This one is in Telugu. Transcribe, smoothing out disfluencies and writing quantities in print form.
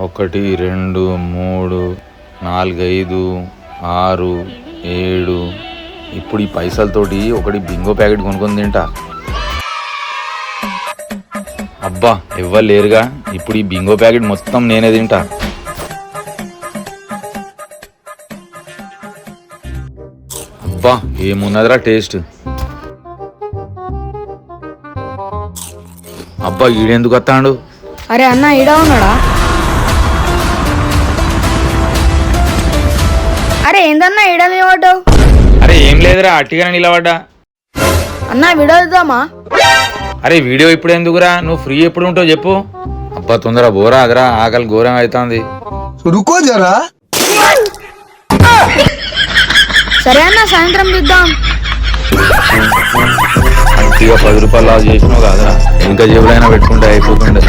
1 2 3 4 5 6 7 ఇప్పుడు ఈ పైసలతోటి ఒకటి బింగో ప్యాకెట్ కొనుక్కొని తింటా. అబ్బా ఎవ్వరు లేరుగా, ఇప్పుడు ఈ బింగో ప్యాకెట్ మొత్తం నేనే తింటా. అబ్బా ఏమున్నదిరా టేస్ట్. అబ్బా ఈడెందుకు వస్తాడు? అరే అన్న ఈడ ఉన్నాడా? అరే ఏందన్నా ఈడ నిలబడ్డావు? అరే ఏం లేదురా, అట్టిగానే నిలబడ్డా. అన్న వీడియో ఇద్దామా? అరే వీడియో ఇప్పుడు ఎందుకురా, నువ్వు ఫ్రీ ఎప్పుడు ఉంటావు చెప్పు. అబ్బా తొందర బోరా అదరా, ఆకలి ఘోరం అవుతుంది. రుకో జరా. సరే అన్న సాయంత్రం చూద్దాం. మంచిగా 10 రూపాయలు లాస్ చేసినావు కాదురా, ఇంకా జేబులైనా పెట్టుకుంటే అయిపోతుండే.